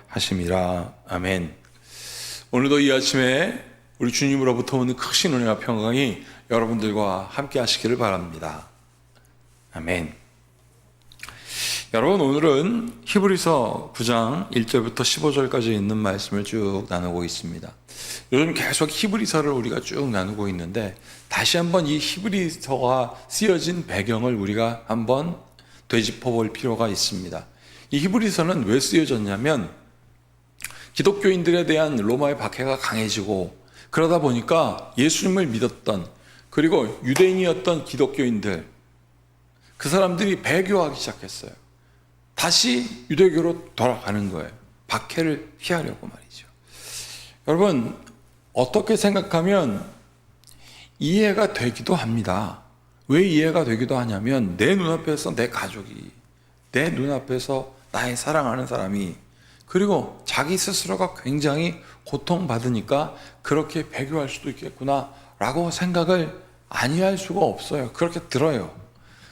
하심이라. 아멘. 오늘도 이 아침에 우리 주님으로부터 오는 크신 은혜와 평강이 여러분들과 함께 하시기를 바랍니다. 아멘. 여러분, 오늘은 히브리서 9장 1절부터 15절까지 있는 말씀을 쭉 나누고 있습니다. 요즘 계속 히브리서를 우리가 쭉 나누고 있는데, 다시 한번 이 히브리서가 쓰여진 배경을 우리가 한번 되짚어 볼 필요가 있습니다. 이 히브리서는 왜 쓰여졌냐면, 기독교인들에 대한 로마의 박해가 강해지고, 그러다 보니까 예수님을 믿었던, 그리고 유대인이었던 기독교인들, 그 사람들이 배교하기 시작했어요. 다시 유대교로 돌아가는 거예요. 박해를 피하려고 말이죠. 여러분, 어떻게 생각하면 이해가 되기도 합니다. 왜 이해가 되기도 하냐면, 내 눈앞에서 내 가족이, 내 눈앞에서 나의 사랑하는 사람이, 그리고 자기 스스로가 굉장히 고통받으니까 그렇게 배교할 수도 있겠구나 라고 생각을 아니할 수가 없어요. 그렇게 들어요.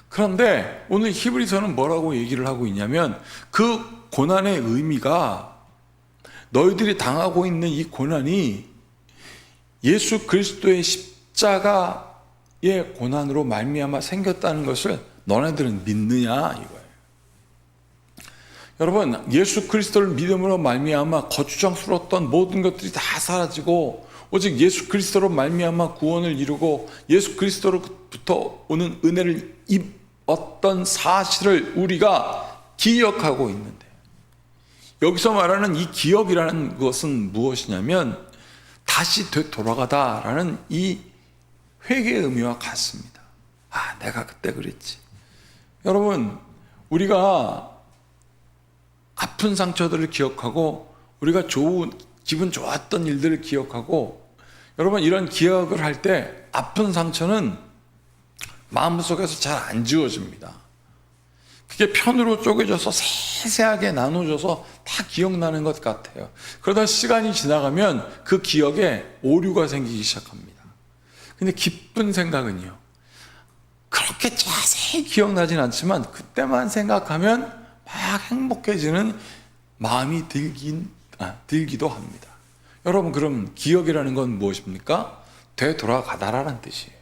그런데 오늘 히브리서는 뭐라고 얘기를 하고 있냐면, 그 고난의 의미가, 너희들이 당하고 있는 이 고난이 예수 그리스도의 십자가의 고난으로 말미암아 생겼다는 것을 너네들은 믿느냐 이거예요. 여러분, 예수 그리스도를 믿음으로 말미암아 거추장스러웠던 모든 것들이 다 사라지고, 오직 예수 그리스도로 말미암아 구원을 이루고 예수 그리스도로부터 오는 은혜를 입었던 사실을 우리가 기억하고 있는데, 여기서 말하는 이 기억이라는 것은 무엇이냐면, 다시 되돌아가다라는 이 회개의 의미와 같습니다. 아, 내가 그때 그랬지. 여러분, 우리가 아픈 상처들을 기억하고, 우리가 기분 좋았던 일들을 기억하고, 여러분, 이런 기억을 할 때 아픈 상처는 마음속에서 잘 안 지워집니다. 그게 편으로 쪼개져서 세세하게 나눠져서 다 기억나는 것 같아요. 그러다 시간이 지나가면 그 기억에 오류가 생기기 시작합니다. 근데 기쁜 생각은요, 그렇게 자세히 기억나진 않지만 그때만 생각하면 막 행복해지는 마음이 들기도 합니다. 여러분, 그럼 기억이라는 건 무엇입니까? 되돌아가다라는 뜻이에요.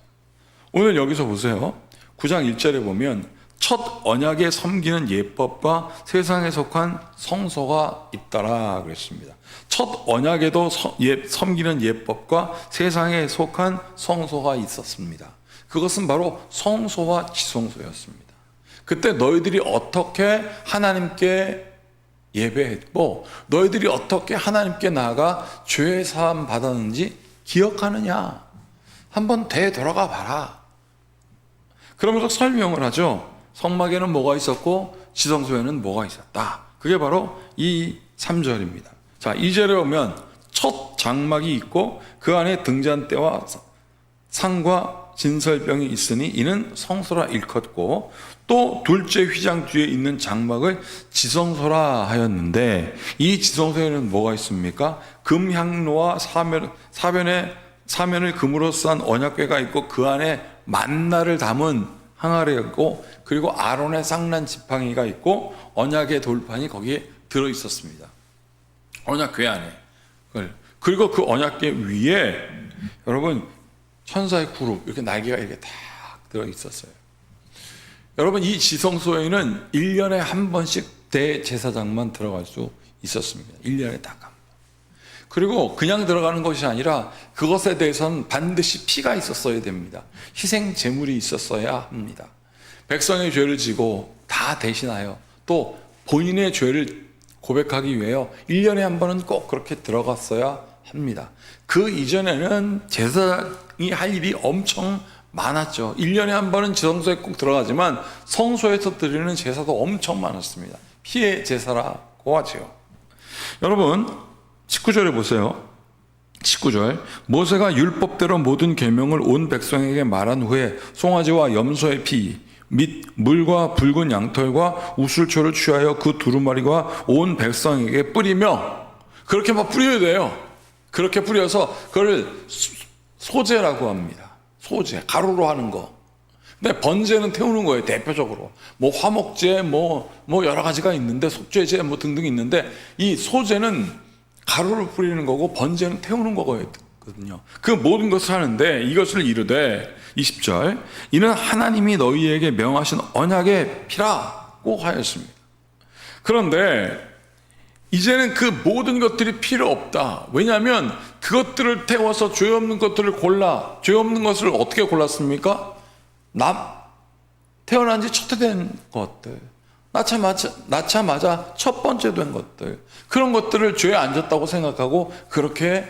오늘 여기서 보세요. 9장 1절에 보면, 첫 언약에 섬기는 예법과 세상에 속한 성소가 있더라 그랬습니다. 첫 언약에도 섬기는 예법과 세상에 속한 성소가 있었습니다. 그것은 바로 성소와 지성소였습니다. 그때 너희들이 어떻게 하나님께 예배했고, 너희들이 어떻게 하나님께 나아가 죄 사함 받았는지 기억하느냐? 한번 되돌아가 봐라. 그러면서 설명을 하죠. 성막에는 뭐가 있었고 지성소에는 뭐가 있었다. 그게 바로 이 3절입니다. 자, 2절에 보면, 첫 장막이 있고 그 안에 등잔대와 상과 진설병이 있으니 이는 성소라 일컫고, 또 둘째 휘장 뒤에 있는 장막을 지성소라 하였는데, 이 지성소에는 뭐가 있습니까? 금향로와 사면을 금으로 싼 언약궤가 있고, 그 안에 만나를 담은 항아리가 있고, 그리고 아론의 쌍난 지팡이가 있고, 언약의 돌판이 거기에 들어 있었습니다. 언약궤 안에. 그리고 그 언약궤 위에 여러분, 천사의 구름, 이렇게 날개가 이렇게 딱 들어 있었어요. 여러분, 이 지성소에는 1년에 한 번씩 대제사장만 들어갈 수 있었습니다. 1년에 딱 한 번. 그리고 그냥 들어가는 것이 아니라 그것에 대해서는 반드시 피가 있었어야 됩니다. 희생 제물이 있었어야 합니다. 백성의 죄를 지고 다 대신하여 또 본인의 죄를 고백하기 위하여 1년에 한 번은 꼭 그렇게 들어갔어야 합니다. 그 이전에는 제사장이 할 일이 엄청 많았죠. 1년에 한 번은 지성소에 꼭 들어가지만 성소에서 드리는 제사도 엄청 많았습니다. 피의 제사라고 하죠. 여러분, 19절에 보세요. 19절, 모세가 율법대로 모든 계명을 온 백성에게 말한 후에 송아지와 염소의 피 및 물과 붉은 양털과 우슬초를 취하여 그 두루마리와 온 백성에게 뿌리며, 그렇게 막 뿌려야 돼요. 그렇게 뿌려서 그걸 소제라고 합니다. 소제, 가루로 하는 거. 근데 번제는 태우는 거예요. 대표적으로 뭐 화목제 뭐 여러 가지가 있는데, 속죄제 뭐 등등 있는데, 이 소제는 가루를 뿌리는 거고 번제는 태우는 거거든요. 그 모든 것을 하는데 이것을 이르되 20절 이는 하나님이 너희에게 명하신 언약의 피라고 하였습니다. 그런데 이제는 그 모든 것들이 필요 없다. 왜냐하면 그것들을 태워서 죄 없는 것들을 죄 없는 것을 어떻게 골랐습니까? 태어난 지 첫 해 된 것들, 낳자마자 첫 번째 된 것들, 그런 것들을 죄에 안 졌다고 생각하고 그렇게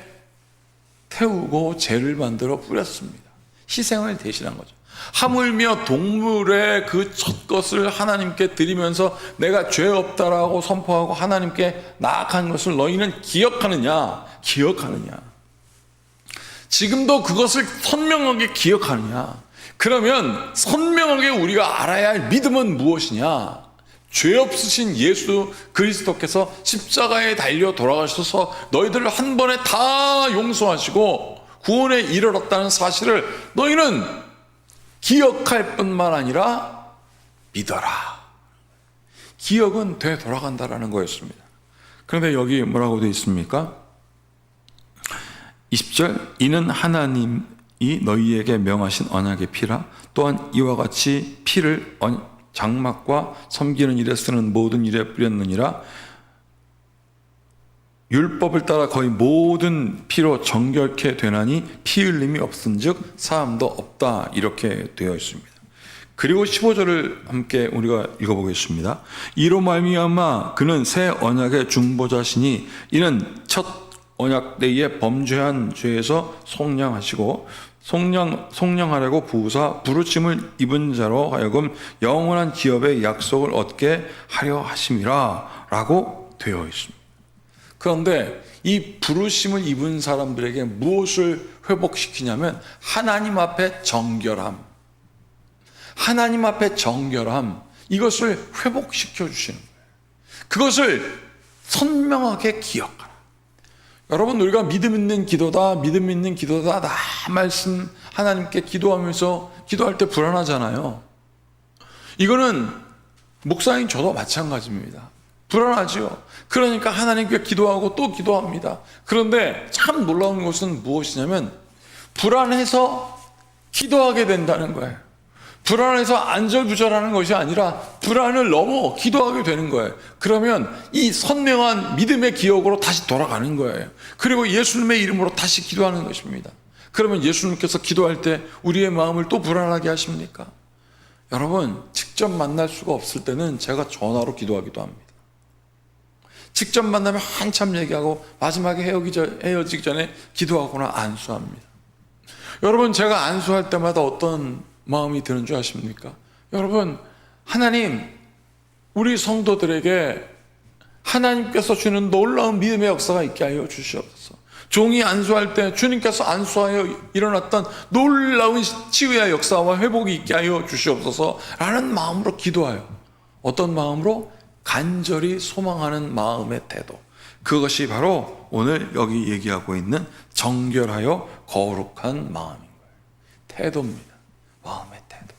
태우고 죄를 만들어 뿌렸습니다. 희생을 대신한 거죠. 하물며 동물의 그 첫 것을 하나님께 드리면서 내가 죄 없다라고 선포하고 하나님께 나아간 것을 너희는 기억하느냐? 지금도 그것을 선명하게 기억하느냐? 그러면 선명하게 우리가 알아야 할 믿음은 무엇이냐? 죄 없으신 예수 그리스도께서 십자가에 달려 돌아가셔서 너희들을 한 번에 다 용서하시고 구원에 이르렀다는 사실을 너희는 기억할 뿐만 아니라 믿어라. 기억은 되돌아간다라는 거였습니다. 그런데 여기 뭐라고 되어 있습니까? 20절 이는 하나님이 너희에게 명하신 언약의 피라. 또한 이와 같이 피를 장막과 섬기는 일에 쓰는 모든 일에 뿌렸느니라. 율법을 따라 거의 모든 피로 정결케 되나니 피 흘림이 없은즉 사함도 없다. 이렇게 되어 있습니다. 그리고 15절을 함께 우리가 읽어보겠습니다. 이로 말미암아 그는 새 언약의 중보자시니 이는 첫 언약 때에 범죄한 죄에서 속량하시고 속량하려고 부으사 부르심을 입은 자로 하여금 영원한 기업의 약속을 얻게 하려 하심이라 라고 되어 있습니다. 그런데 이 부르심을 입은 사람들에게 무엇을 회복시키냐면 하나님 앞에 정결함, 이것을 회복시켜 주시는 거예요. 그것을 선명하게 기억하라. 여러분, 우리가 믿음 있는 기도다 나 말씀 하나님께 기도하면서 기도할 때 불안하잖아요. 이거는 목사님 저도 마찬가지입니다. 불안하지요. 그러니까 하나님께 기도하고 또 기도합니다. 그런데 참 놀라운 것은 무엇이냐면 불안해서 기도하게 된다는 거예요. 불안해서 안절부절하는 것이 아니라 불안을 넘어 기도하게 되는 거예요. 그러면 이 선명한 믿음의 기억으로 다시 돌아가는 거예요. 그리고 예수님의 이름으로 다시 기도하는 것입니다. 그러면 예수님께서 기도할 때 우리의 마음을 또 불안하게 하십니까? 여러분, 직접 만날 수가 없을 때는 제가 전화로 기도하기도 합니다. 직접 만나면 한참 얘기하고 마지막에 헤어지기 전에 기도하거나 안수합니다. 여러분, 제가 안수할 때마다 어떤 마음이 드는 줄 아십니까? 여러분, 하나님, 우리 성도들에게 하나님께서 주는 놀라운 믿음의 역사가 있게 하여 주시옵소서. 종이 안수할 때 주님께서 안수하여 일어났던 놀라운 치유의 역사와 회복이 있게 하여 주시옵소서 라는 마음으로 기도해요. 어떤 마음으로? 간절히 소망하는 마음의 태도. 그것이 바로 오늘 여기 얘기하고 있는 정결하여 거룩한 마음인 거예요. 태도입니다. 마음의 태도.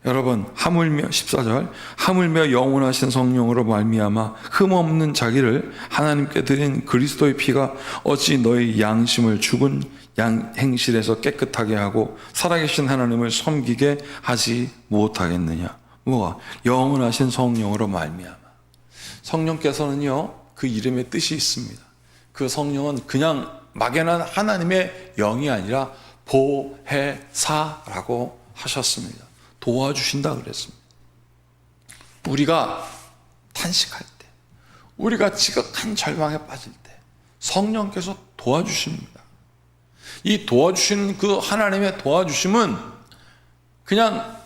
여러분, 하물며 14절 하물며 영원하신 성령으로 말미암아 흠없는 자기를 하나님께 드린 그리스도의 피가 어찌 너희 양심을 죽은 행실에서 깨끗하게 하고 살아계신 하나님을 섬기게 하지 못하겠느냐. 뭐가? 영원하신 성령으로 말미암아. 성령께서는요, 그 이름의 뜻이 있습니다. 그 성령은 그냥 막연한 하나님의 영이 아니라 보혜사라고 하셨습니다. 도와주신다 그랬습니다. 우리가 탄식할 때, 우리가 지극한 절망에 빠질 때 성령께서 도와주십니다. 이 도와주시는 그 하나님의 도와주심은 그냥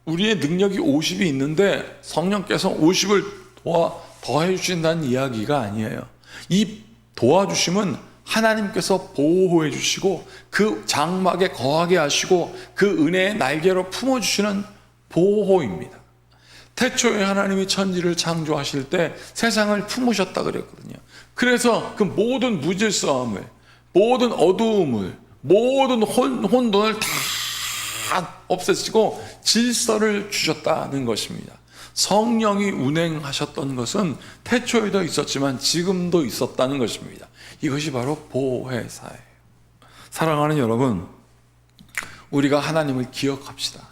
우리의 능력이 50이 있는데 성령께서 50을 더해 주신다는 이야기가 아니에요. 이 도와주심은 하나님께서 보호해 주시고 그 장막에 거하게 하시고 그 은혜의 날개로 품어주시는 보호입니다. 태초에 하나님이 천지를 창조하실 때 세상을 품으셨다 그랬거든요. 그래서 그 모든 무질서함을, 모든 어두움을, 모든 혼돈을 다 다 없애시고 질서를 주셨다는 것입니다. 성령이 운행하셨던 것은 태초에도 있었지만 지금도 있었다는 것입니다. 이것이 바로 보혜사예요. 사랑하는 여러분, 우리가 하나님을 기억합시다.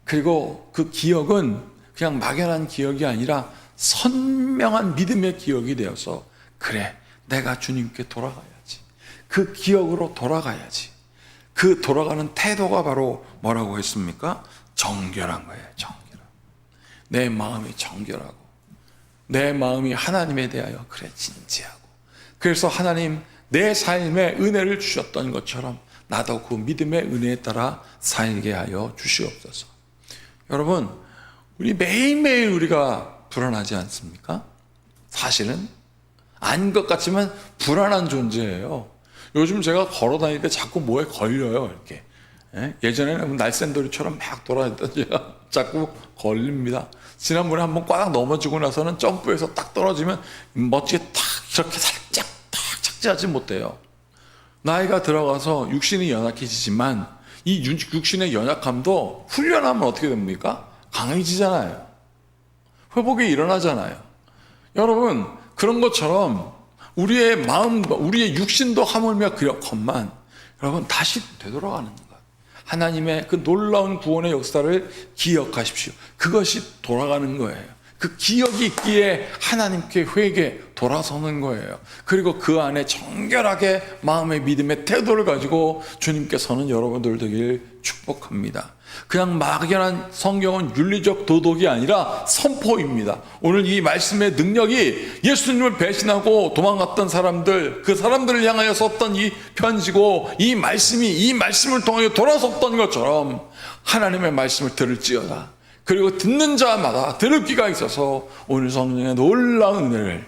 그리고 그 기억은 그냥 막연한 기억이 아니라 선명한 믿음의 기억이 되어서, 그래, 내가 주님께 돌아가야지. 그 기억으로 돌아가야지. 그 돌아가는 태도가 바로 뭐라고 했습니까? 정결한 거예요. 정결한. 내 마음이 정결하고 내 마음이 하나님에 대하여 그래 진지하고, 그래서 하나님 내 삶에 은혜를 주셨던 것처럼 나도 그 믿음의 은혜에 따라 살게 하여 주시옵소서. 여러분, 우리 매일매일 우리가 불안하지 않습니까? 사실은 아닌 것 같지만 불안한 존재예요. 요즘 제가 걸어 다닐 때 자꾸 뭐에 걸려요, 이렇게. 예전에는 날쌘돌이처럼 막 돌아다녔던 제가 자꾸 걸립니다. 지난번에 한번 꽉 넘어지고 나서는 점프해서 딱 떨어지면 멋지게 탁 이렇게 살짝 탁 착지하지 못해요. 나이가 들어가서 육신이 연약해지지만 이 육신의 연약함도 훈련하면 어떻게 됩니까? 강해지잖아요. 회복이 일어나잖아요. 여러분, 그런 것처럼 우리의 마음, 우리의 육신도 하물며 그렇건만 여러분 다시 되돌아가는 것. 하나님의 그 놀라운 구원의 역사를 기억하십시오. 그것이 돌아가는 거예요. 그 기억이 있기에 하나님께 회개 돌아서는 거예요. 그리고 그 안에 정결하게 마음의 믿음의 태도를 가지고 주님께서는 여러분들 되길 축복합니다. 그냥 막연한 성경은 윤리적 도덕이 아니라 선포입니다. 오늘 이 말씀의 능력이 예수님을 배신하고 도망갔던 사람들, 그 사람들을 향하여 썼던 이 편지고, 이 말씀이 이 말씀을 통하여 돌아섰던 것처럼 하나님의 말씀을 들을지어다. 그리고 듣는 자마다 들을 귀가 있어서 오늘 성령의 놀라운 은혜를,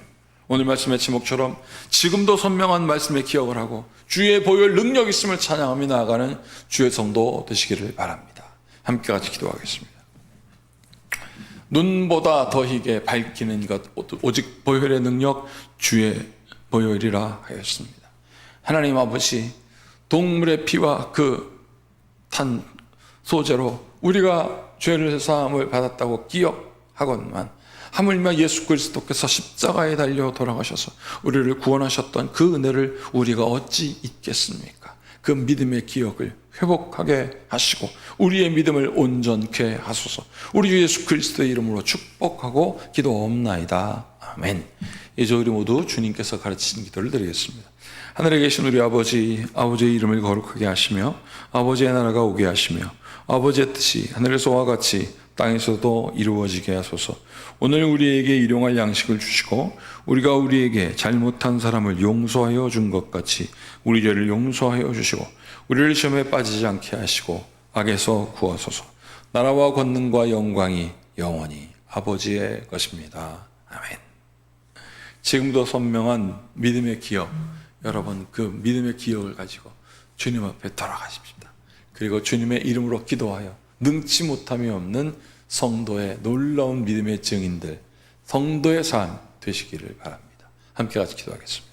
오늘 말씀의 제목처럼 지금도 선명한 말씀의 기억을 하고 주의 보혈 능력 있음을 찬양하며 나아가는 주의 성도 되시기를 바랍니다. 함께 같이 기도하겠습니다. 눈보다 더 희게 밝히는 것 오직 보혈의 능력 주의 보혈이라 하였습니다. 하나님 아버지, 동물의 피와 그 탄 소재로 우리가 죄를 사함을 받았다고 기억하건만 하물며 예수 그리스도께서 십자가에 달려 돌아가셔서 우리를 구원하셨던 그 은혜를 우리가 어찌 잊겠습니까? 그 믿음의 기억을 회복하게 하시고 우리의 믿음을 온전케 하소서. 우리 주 예수 그리스도의 이름으로 축복하고 기도옵나이다. 아멘. 이제 우리 모두 주님께서 가르치신 기도를 드리겠습니다. 하늘에 계신 우리 아버지, 아버지의 이름을 거룩하게 하시며 아버지의 나라가 오게 하시며 아버지의 뜻이 하늘에서와 같이 땅에서도 이루어지게 하소서. 오늘 우리에게 일용할 양식을 주시고 우리가 우리에게 잘못한 사람을 용서하여 준 것 같이 우리 죄를 용서하여 주시고 우리를 시험에 빠지지 않게 하시고 악에서 구하소서. 나라와 권능과 영광이 영원히 아버지의 것입니다. 아멘. 지금도 선명한 믿음의 기억, 여러분 그 믿음의 기억을 가지고 주님 앞에 돌아가십시다. 그리고 주님의 이름으로 기도하여 능치 못함이 없는 성도의 놀라운 믿음의 증인들, 성도의 삶 되시기를 바랍니다. 함께 같이 기도하겠습니다.